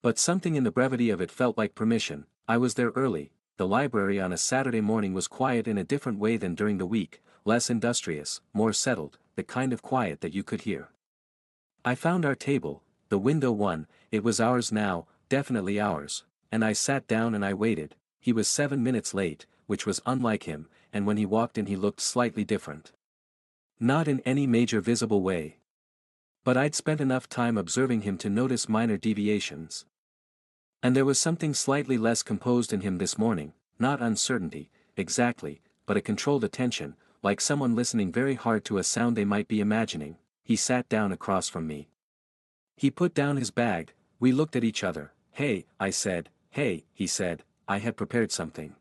But something in the brevity of it felt like permission. I was there early. The library on a Saturday morning was quiet in a different way than during the week, less industrious, more settled, the kind of quiet that you could hear. I found our table, the window one. It was ours now, definitely ours, and I sat down and I waited. He was 7 minutes late, which was unlike him, and when he walked in he looked slightly different. Not in any major visible way. But I'd spent enough time observing him to notice minor deviations. And there was something slightly less composed in him this morning, not uncertainty, exactly, but a controlled attention, like someone listening very hard to a sound they might be imagining. He sat down across from me. He put down his bag. We looked at each other. Hey, I said. Hey, he said. I had prepared something.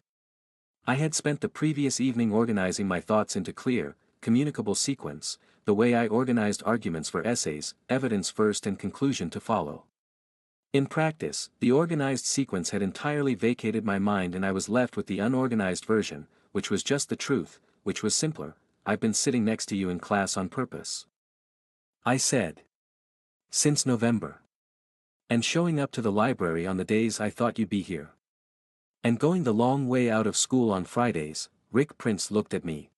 I had spent the previous evening organizing my thoughts into clear, communicable sequence, the way I organized arguments for essays, evidence first and conclusion to follow. In practice, the organized sequence had entirely vacated my mind and I was left with the unorganized version, which was just the truth, which was simpler. I've been sitting next to you in class on purpose. I said. Since November. And showing up to the library on the days I thought you'd be here. And going the long way out of school on Fridays. Rick Prince looked at me.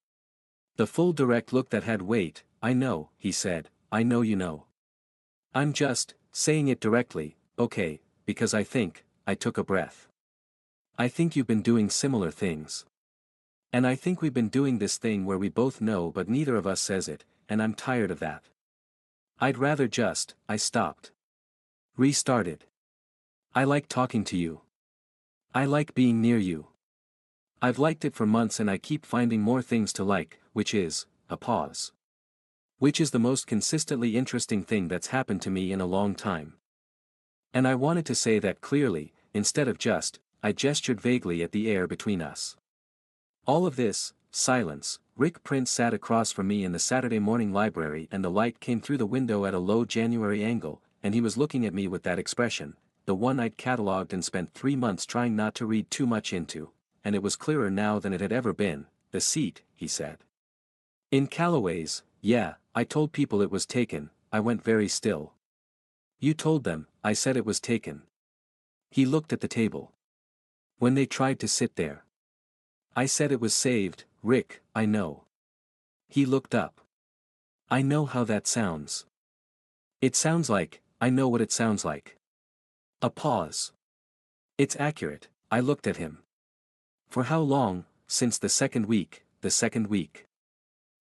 The full direct look that had weight. I know, he said, I know you know. I'm just saying it directly, okay, because I took a breath. I think you've been doing similar things. And I think we've been doing this thing where we both know but neither of us says it, and I'm tired of that. I'd rather just, I stopped. Restarted. I like talking to you. I like being near you. I've liked it for months and I keep finding more things to like, which is, a pause. Which is the most consistently interesting thing that's happened to me in a long time. And I wanted to say that clearly, instead of just, I gestured vaguely at the air between us. All of this, silence. Rick Prince sat across from me in the Saturday morning library and the light came through the window at a low January angle, and he was looking at me with that expression, the one I'd catalogued and spent 3 months trying not to read too much into, and it was clearer now than it had ever been. The seat, he said. In Callaway's, yeah, I told people it was taken. I went very still. You told them, I said it was taken. He looked at the table. When they tried to sit there. I said it was saved. Rick, I know. He looked up. I know how that sounds. It sounds like, I know what it sounds like. A pause. It's accurate. I looked at him. For how long? Since the second week,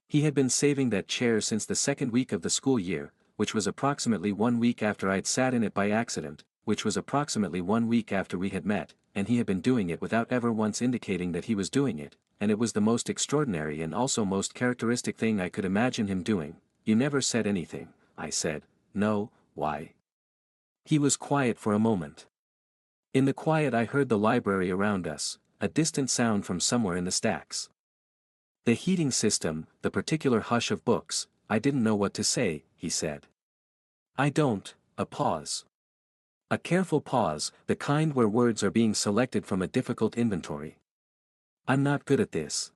He had been saving that chair since the second week of the school year, which was approximately 1 week after I'd sat in it by accident, which was approximately 1 week after we had met, and he had been doing it without ever once indicating that he was doing it, and it was the most extraordinary and also most characteristic thing I could imagine him doing. You never said anything, I said. No, why? He was quiet for a moment. In the quiet I heard the library around us, a distant sound from somewhere in the stacks. The heating system, the particular hush of books. I didn't know what to say, he said. I don't. A pause. A careful pause, the kind where words are being selected from a difficult inventory. I'm not good at this.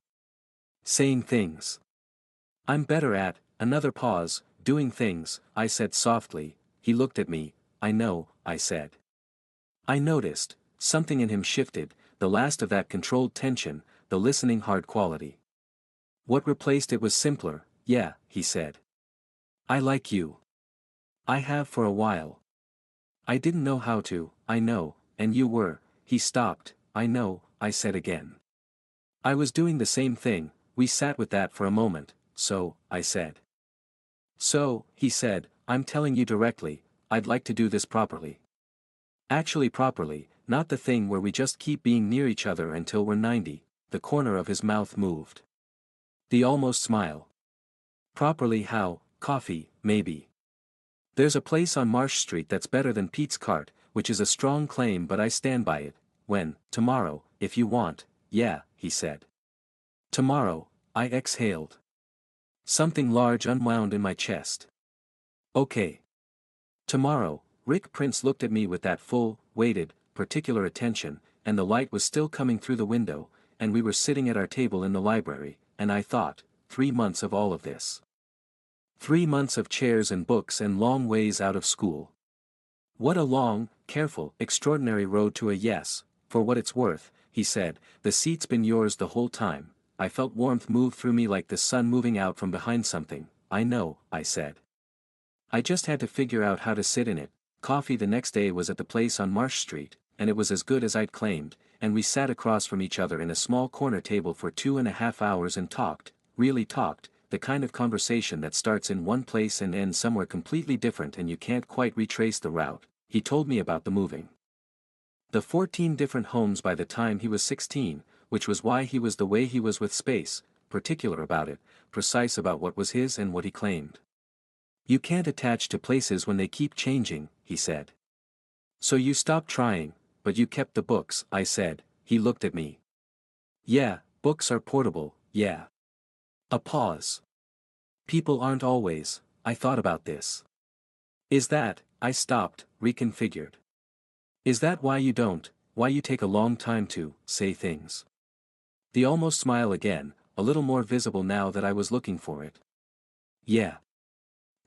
Saying things. I'm better at, another pause, doing things, I said softly. He looked at me. I know, I said. I noticed, something in him shifted, the last of that controlled tension, the listening hard quality. What replaced it was simpler. Yeah, he said. I like you. I have for a while. I didn't know how to, I know, and you were. He stopped. I know, I said again. I was doing the same thing. We sat with that for a moment. So, I said. So, he said, I'm telling you directly, I'd like to do this properly. Actually properly, not the thing where we just keep being near each other until we're 90, the corner of his mouth moved. The almost smile. Properly how, coffee, maybe. There's a place on Marsh Street that's better than Pete's Cart, which is a strong claim but I stand by it. When, tomorrow, if you want, yeah, he said. Tomorrow, I exhaled. Something large unwound in my chest. Okay. Tomorrow, Rick Prince looked at me with that full, weighted, particular attention, and the light was still coming through the window, and we were sitting at our table in the library, and I thought, 3 months of all of this. 3 months of chairs and books and long ways out of school. What a long, careful, extraordinary road to a yes. For what it's worth, he said, the seat's been yours the whole time. I felt warmth move through me like the sun moving out from behind something. I know, I said. I just had to figure out how to sit in it. Coffee the next day was at the place on Marsh Street, and it was as good as I'd claimed, and we sat across from each other in a small corner table for 2.5 hours and talked, really talked, the kind of conversation that starts in one place and ends somewhere completely different and you can't quite retrace the route. He told me about the moving. The 14 different homes by the time he was 16, which was why he was the way he was with space, particular about it, precise about what was his and what he claimed. You can't attach to places when they keep changing, he said. So you stopped trying, but you kept the books, I said. He looked at me. Yeah, books are portable, yeah. A pause. People aren't always. I thought about this. Is that, I stopped, reconfigured. Is that why you take a long time to, say things? The almost smile again, a little more visible now that I was looking for it. Yeah.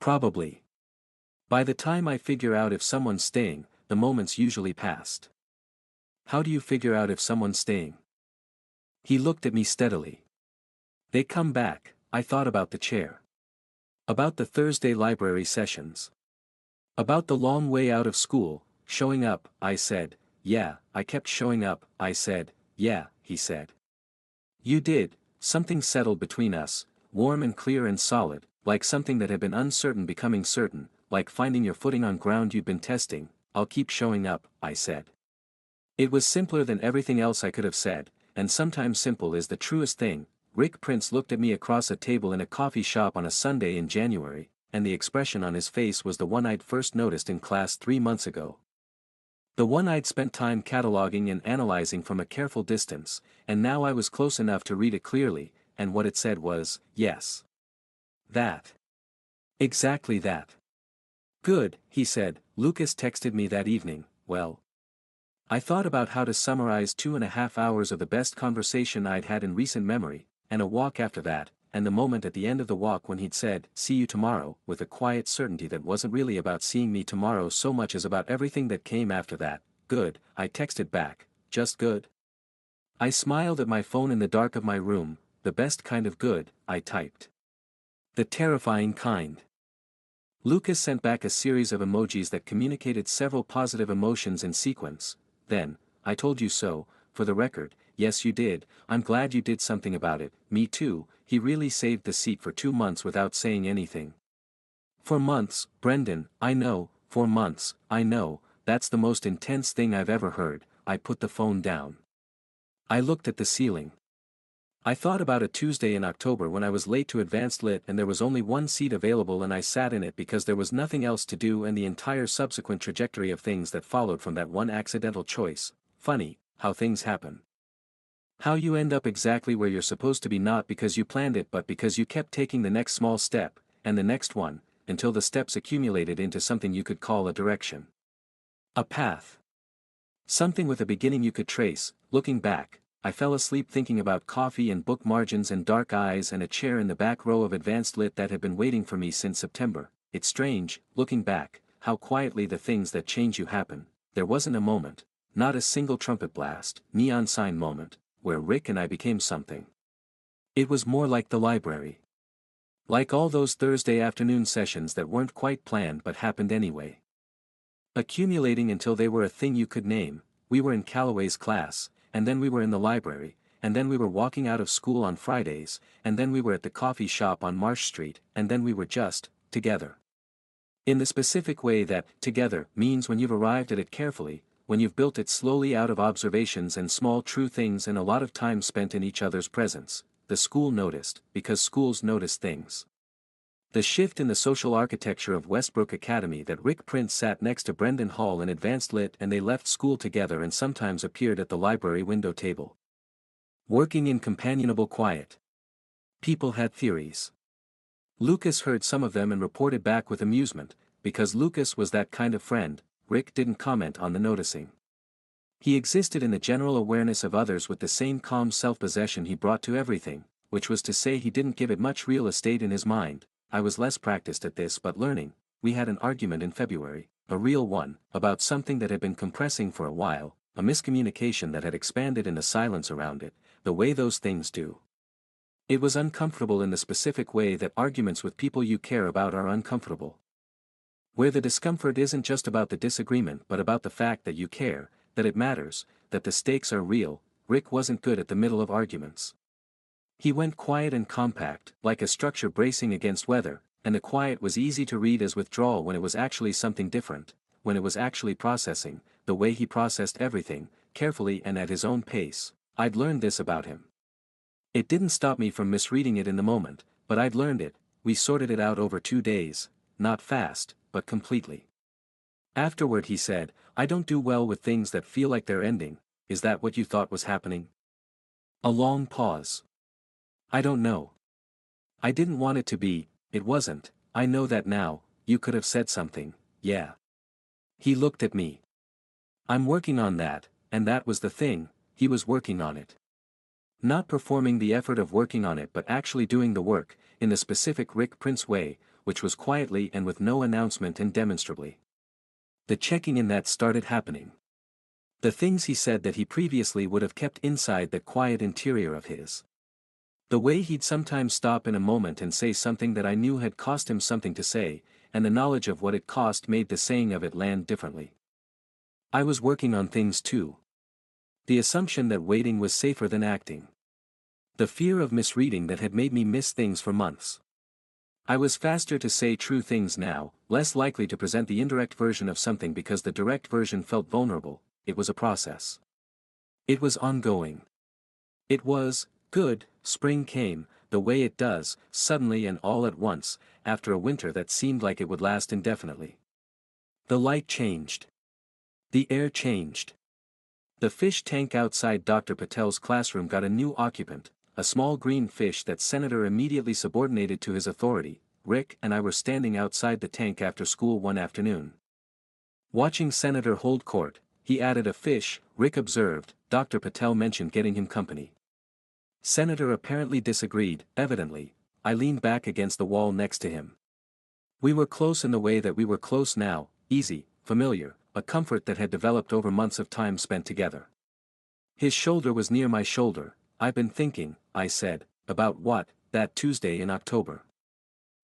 Probably. By the time I figure out if someone's staying, the moment's usually past. How do you figure out if someone's staying? He looked at me steadily. They come back. I thought about the chair. About the Thursday library sessions. About the long way out of school, showing up, I said. Yeah, I kept showing up, I said. Yeah, he said. You did. Something settled between us, warm and clear and solid, like something that had been uncertain becoming certain, like finding your footing on ground you'd been testing. I'll keep showing up, I said. It was simpler than everything else I could have said, and sometimes simple is the truest thing. Rick Prince looked at me across a table in a coffee shop on a Sunday in January, and the expression on his face was the one I'd first noticed in class 3 months ago. The one I'd spent time cataloging and analyzing from a careful distance, and now I was close enough to read it clearly, and what it said was, yes. That. Exactly that. Good, he said. Lucas texted me that evening. Well, I thought about how to summarize 2.5 hours of the best conversation I'd had in recent memory, and a walk after that, and the moment at the end of the walk when he'd said, see you tomorrow, with a quiet certainty that wasn't really about seeing me tomorrow so much as about everything that came after that. Good, I texted back, just good. I smiled at my phone in the dark of my room, the best kind of good, I typed. The terrifying kind. Lucas sent back a series of emojis that communicated several positive emotions in sequence. Then, I told you so, for the record, yes you did, I'm glad you did something about it, me too. He really saved the seat for 2 months without saying anything. For months, Brendan, I know, for months, I know, that's the most intense thing I've ever heard. I put the phone down. I looked at the ceiling. I thought about a Tuesday in October when I was late to advanced lit and there was only one seat available and I sat in it because there was nothing else to do, and the entire subsequent trajectory of things that followed from that one accidental choice. Funny, how things happen. How you end up exactly where you're supposed to be, not because you planned it but because you kept taking the next small step, and the next one, until the steps accumulated into something you could call a direction. A path. Something with a beginning you could trace. Looking back, I fell asleep thinking about coffee and book margins and dark eyes and a chair in the back row of advanced lit that had been waiting for me since September. It's strange, looking back, how quietly the things that change you happen. There wasn't a moment, not a single trumpet blast, neon sign moment, where Rick and I became something. It was more like the library. Like all those Thursday afternoon sessions that weren't quite planned but happened anyway. Accumulating until they were a thing you could name. We were in Calloway's class, and then we were in the library, and then we were walking out of school on Fridays, and then we were at the coffee shop on Marsh Street, and then we were just, together. In the specific way that, together, means when you've arrived at it carefully, when you've built it slowly out of observations and small true things and a lot of time spent in each other's presence, the school noticed, because schools notice things. The shift in the social architecture of Westbrook Academy that Rick Prince sat next to Brendan Hall in advanced lit and they left school together and sometimes appeared at the library window table. Working in companionable quiet. People had theories. Lucas heard some of them and reported back with amusement, because Lucas was that kind of friend. Rick didn't comment on the noticing. He existed in the general awareness of others with the same calm self-possession he brought to everything, which was to say he didn't give it much real estate in his mind. I was less practiced at this but learning. We had an argument in February, a real one, about something that had been compressing for a while, a miscommunication that had expanded into silence around it, the way those things do. It was uncomfortable in the specific way that arguments with people you care about are uncomfortable. Where the discomfort isn't just about the disagreement but about the fact that you care, that it matters, that the stakes are real. Rick wasn't good at the middle of arguments. He went quiet and compact, like a structure bracing against weather, and the quiet was easy to read as withdrawal when it was actually something different, when it was actually processing, the way he processed everything, carefully and at his own pace. I'd learned this about him. It didn't stop me from misreading it in the moment, but I'd learned it. We sorted it out over 2 days, not fast, but completely. Afterward he said, "I don't do well with things that feel like they're ending. Is that what you thought was happening?" A long pause. I don't know. I didn't want it to be, it wasn't, I know that now. You could have said something, yeah. He looked at me. I'm working on that, and that was the thing, he was working on it. Not performing the effort of working on it but actually doing the work, in the specific Rick Prince way, which was quietly and with no announcement and demonstrably. The checking in that started happening. The things he said that he previously would have kept inside that quiet interior of his. The way he'd sometimes stop in a moment and say something that I knew had cost him something to say, and the knowledge of what it cost made the saying of it land differently. I was working on things too. The assumption that waiting was safer than acting. The fear of misreading that had made me miss things for months. I was faster to say true things now, less likely to present the indirect version of something because the direct version felt vulnerable. It was a process. It was ongoing. It was, good, spring came, the way it does, suddenly and all at once, after a winter that seemed like it would last indefinitely. The light changed. The air changed. The fish tank outside Dr. Patel's classroom got a new occupant, a small green fish that Senator immediately subordinated to his authority. Rick and I were standing outside the tank after school one afternoon. Watching Senator hold court, he added a fish, Rick observed. Dr. Patel mentioned getting him company. Senator apparently disagreed. Evidently, I leaned back against the wall next to him. We were close in the way that we were close now, easy, familiar, a comfort that had developed over months of time spent together. His shoulder was near my shoulder. I've been thinking, I said, about what, that Tuesday in October.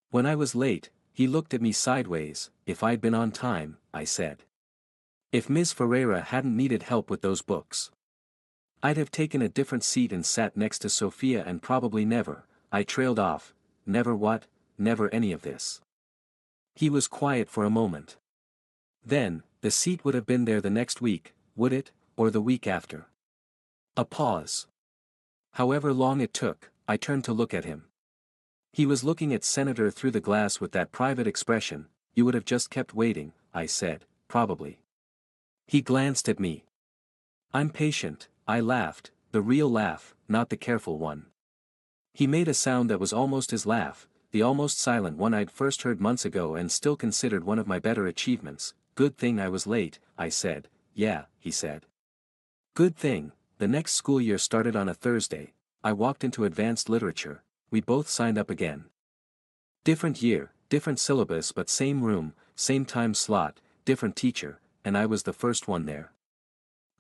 When I was late, he looked at me sideways. If I'd been on time, I said. If Ms. Ferreira hadn't needed help with those books. I'd have taken a different seat and sat next to Sophia and probably never, I trailed off, never what, never any of this. He was quiet for a moment. Then, the seat would have been there the next week, would it, or the week after? A pause. However long it took, I turned to look at him. He was looking at Senator through the glass with that private expression. You would have just kept waiting, I said, probably. He glanced at me. I'm patient, I laughed, the real laugh, not the careful one. He made a sound that was almost his laugh, the almost silent one I'd first heard months ago and still considered one of my better achievements. Good thing I was late, I said. Yeah, he said. Good thing. The next school year started on a Thursday. I walked into advanced literature. We both signed up again. Different year, different syllabus but same room, same time slot, different teacher, and I was the first one there.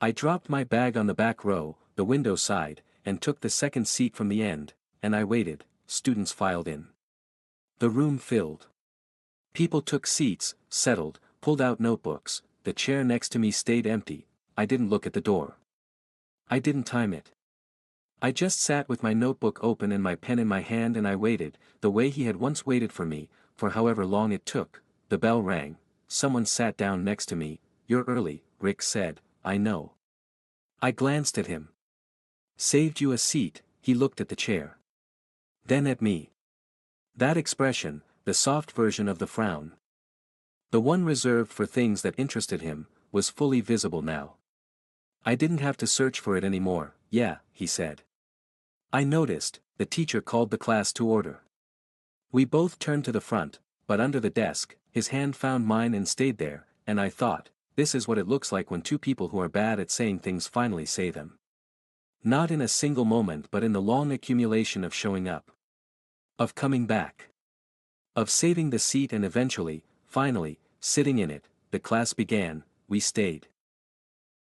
I dropped my bag on the back row, the window side, and took the second seat from the end, and I waited. Students filed in. The room filled. People took seats, settled, pulled out notebooks. the chair next to me stayed empty. I didn't look at the door. I didn't time it. I just sat with my notebook open and my pen in my hand, and I waited, the way he had once waited for me, for however long it took. The bell rang. Someone sat down next to me. "You're early," Rick said. "I know." I glanced at him. "Saved you a seat." He looked at the chair. Then at me. That expression, the soft version of the frown, the one reserved for things that interested him, was fully visible now. I didn't have to search for it anymore. "Yeah," he said. I noticed. The teacher called the class to order. We both turned to the front, but under the desk, his hand found mine and stayed there, and I thought, this is what it looks like when two people who are bad at saying things finally say them. Not in a single moment, but in the long accumulation of showing up, of coming back, of saving the seat, and eventually, finally, sitting in it. The class began. We stayed.